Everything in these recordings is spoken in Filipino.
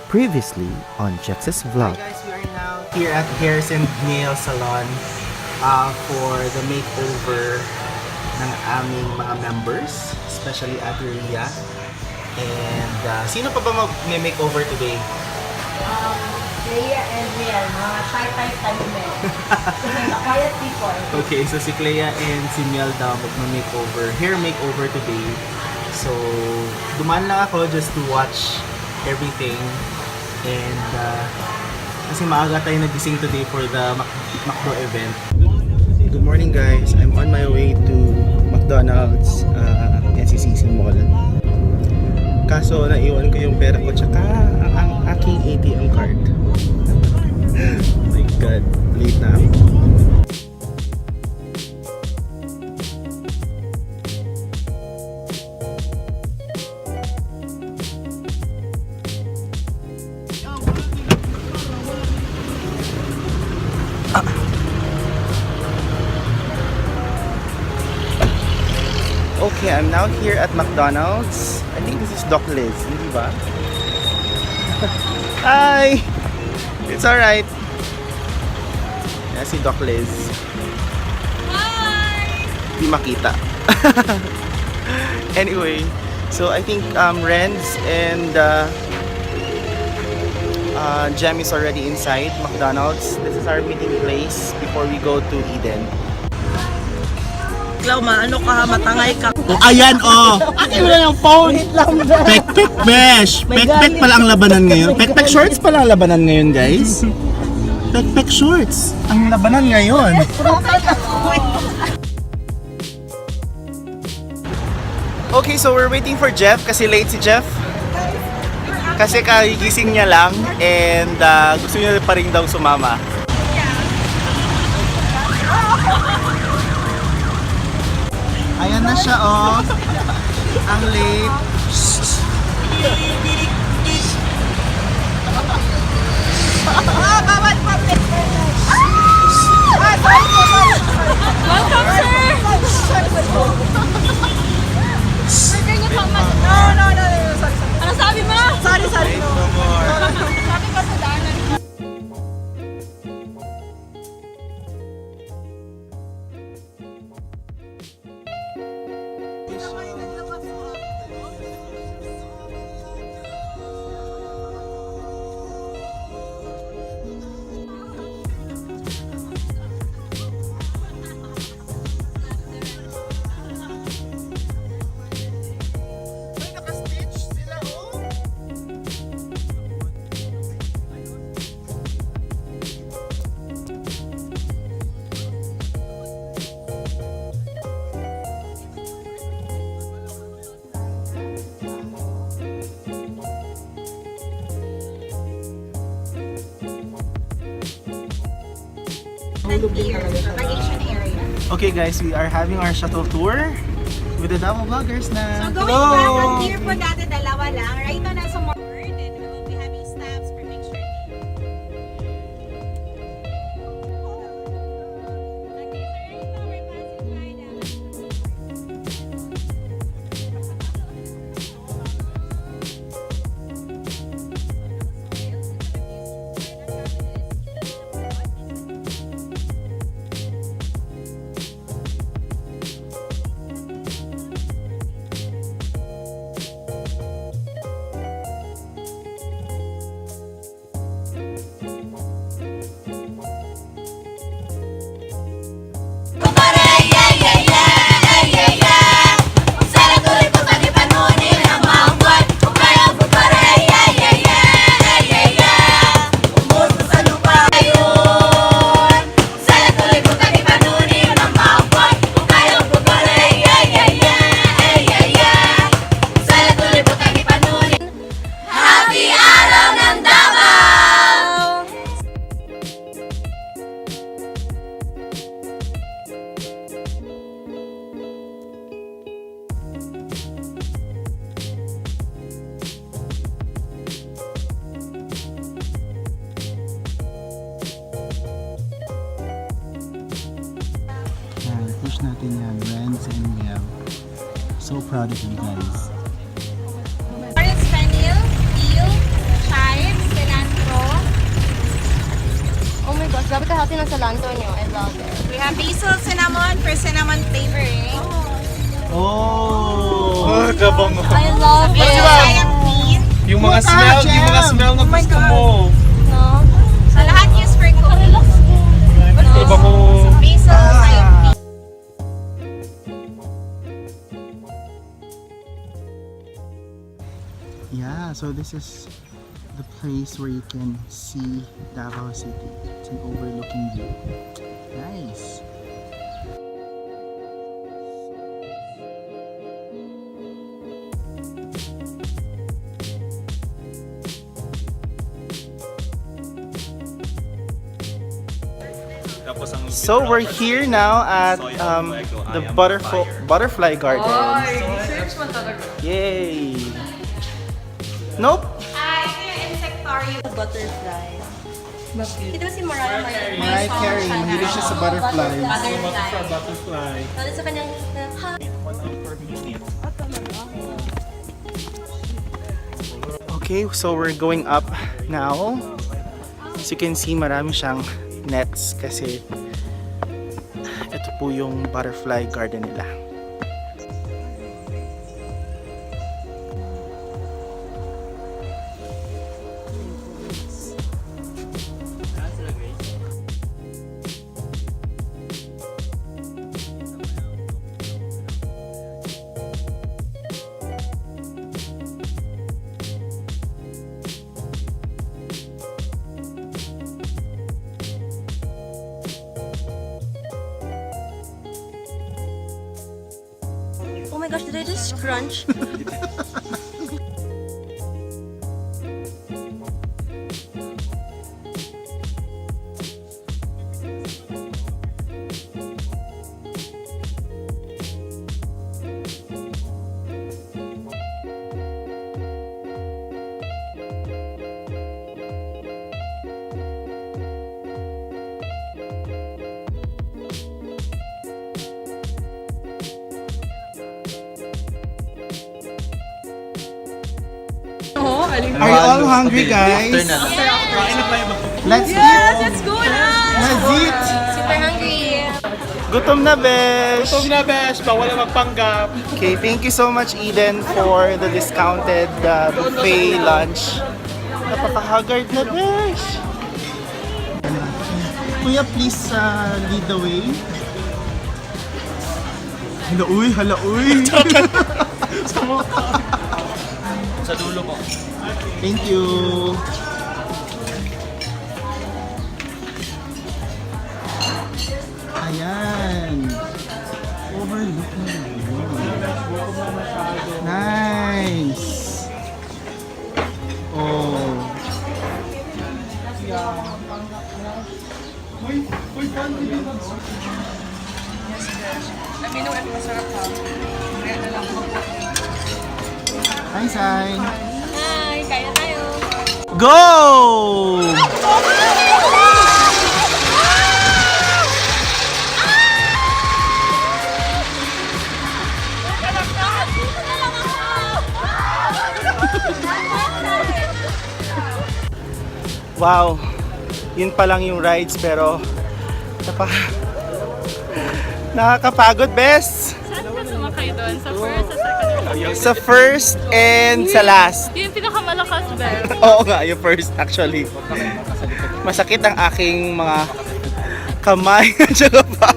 Previously on Jexx's vlog. Hi guys, we are now here at Hairs and Nail Salon for the makeover ng aming mga members, especially Ate Rhea. And sino pa ba mag-makeover today? Clea and Riel, mga shy-type kami. Quiet people. Okay, so si Clea and si Miel daw mag-makeover, hair makeover today. So, dumaan lang ako just to watch everything. And kasi maaga tayo nagising today for the McDo event. Good morning guys, I'm on my way to McDonald's NCCC Mall. Kaso naiwan ko yung pera ko tsaka ang aking ATM card. My God, late na ako. Okay, I'm now here at McDonald's. I think this is Doc Liz, hindi ba? Hi! It's alright. Yan si Doc Liz. Hi! Di makita. Anyway, so I think Renz and Jem is already inside McDonald's. This is our meeting place before we go to Eden. Klauma, ano ka ha? Matangay ka. Ayan oh! Akin mo na yung phone! Pek-pek besh! Pek-pek pala ang labanan ngayon. Pek-pek shorts pala ang labanan ngayon guys. Pek-pek shorts ang labanan ngayon. Okay, so we're waiting for Jeff kasi late si Jeff. Kasi kagigising niya lang and gusto niya pa rin daw sumama. Ayan na siya oh. Ang late. Bawal public. Welcome, sir! Can you come back? No. Sorry. Ano sabi mo? Sorry. Sabi ko sa daanan. Okay guys, we are having our shuttle tour with the Davao vloggers na. So going back on here po dati dalawa lang. Right now nasa more and we will be having snaps for picture. Push natin yan, Renz and Miel. So proud of you guys. Orange vanilla, eel, chives, healthy ng salanto nyo. I love it. We have basil cinnamon for cinnamon flavoring. Oh! Kabango. I love it. Giant bean. Yung mga smell na gusto mo. No? Sa lahat use for cooking. Kabango. Basil, giant bean. Yeah, so this is the place where you can see Davao City. It's an overlooking view. Nice. So we're here now at the butterfly garden. Yay! Nope. Ito yung insectarium. Butterfly. Kita ba si Mariah Mariah Carey, mahilig siya sa butterfly. Butterfly. Lalo sa kanyang... Okay, so we're going up now. As you can see, marami siyang nets kasi ito po yung butterfly garden nila. Oh my gosh, did I just crunch? Are you all hungry, guys? Let's eat! Let's go na! Let's eat! Super hungry. Gutom na, besh! Ito ginabes, bawal na magpanggap. Okay, thank you so much, Eden, for the discounted buffet lunch. Napaka-haggard na, besh! Kuya, please lead the way. Hala uy, hala uy! Sa dulo mo. Thank you! Ayan! Overlooking the view. Nice! Oh! Hi, Sai! Hi, kaya tayo. Go! Wow, yun pa lang yung rides pero nakakapagod, best. Saan ka sumakay doon? Sa first, sa second, Sa first and sa last. yung pinakamalakas, Bel. Oo nga, yung first actually. Masakit ang aking mga kamay at saka pa.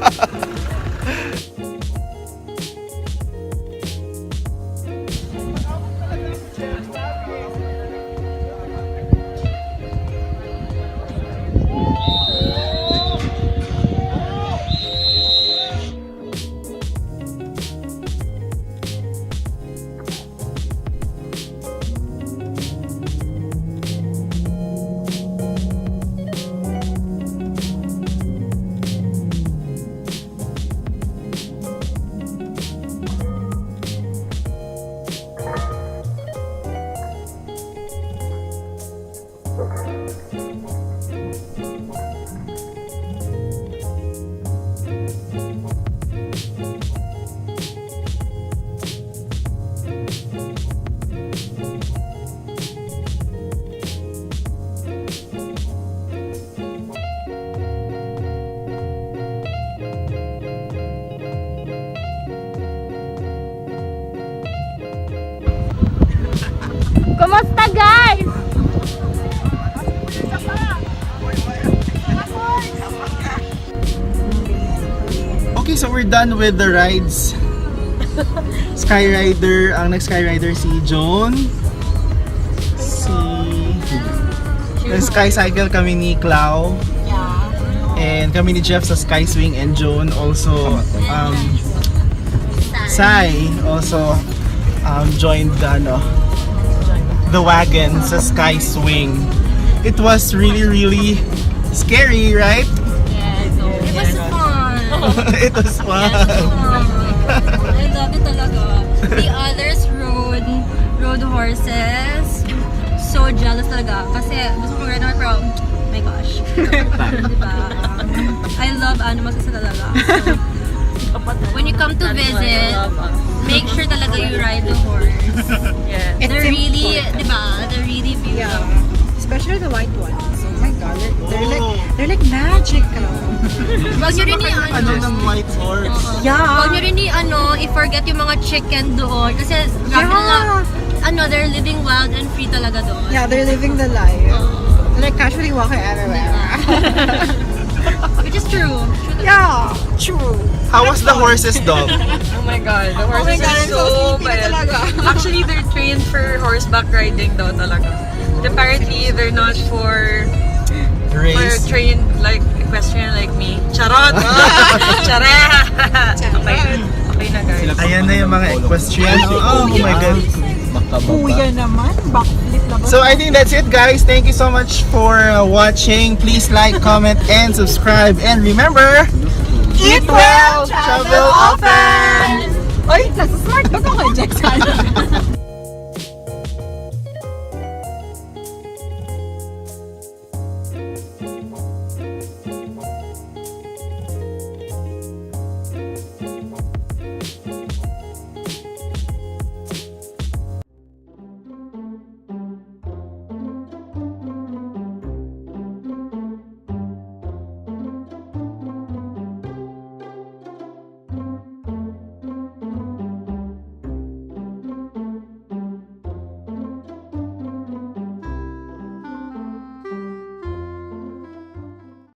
Kamusta guys? Okay, so we're done with the rides. Skyrider, ang nag-skyrider si Joan. Skycycle kami ni Clau. And kami ni Jeff sa SkySwing and Joan also Sai also joined the wagon sa SkySwing. It was really scary, right? It was fun. It was fun. I love it talaga. The others rode horses. So jealous talaga. Kasi gusto ko rin pero my gosh. Diba? I love animals kasi talaga. So, when you come to visit, make sure talaga you ride the horse. They're really, diba? They're really beautiful. Especially the white ones. Oh my god, they're like magical. Wag nyo rin Ng white horse. Yeah. Wag nyo rin i-forget yung mga chicken doon. Kasi they're living wild and free talaga doon. Yeah, they're living the life. They're like casually walking everywhere. Which is true. Yeah, true. How was the horses, dog? Oh my god, the horses are so bad. Actually, they're trained for horseback riding daw talaga. But apparently, they're not for Race. trained like equestrian like me. Charot! Charot! Okay na guys. Ayan na yung mga equestrian. Oh my God. Kuya naman, backflip na ba? So I think that's it, guys. Thank you so much for watching. Please like, comment, and subscribe. And remember, eat well, travel often! Oy, nasa smart ba ko kay Jexx?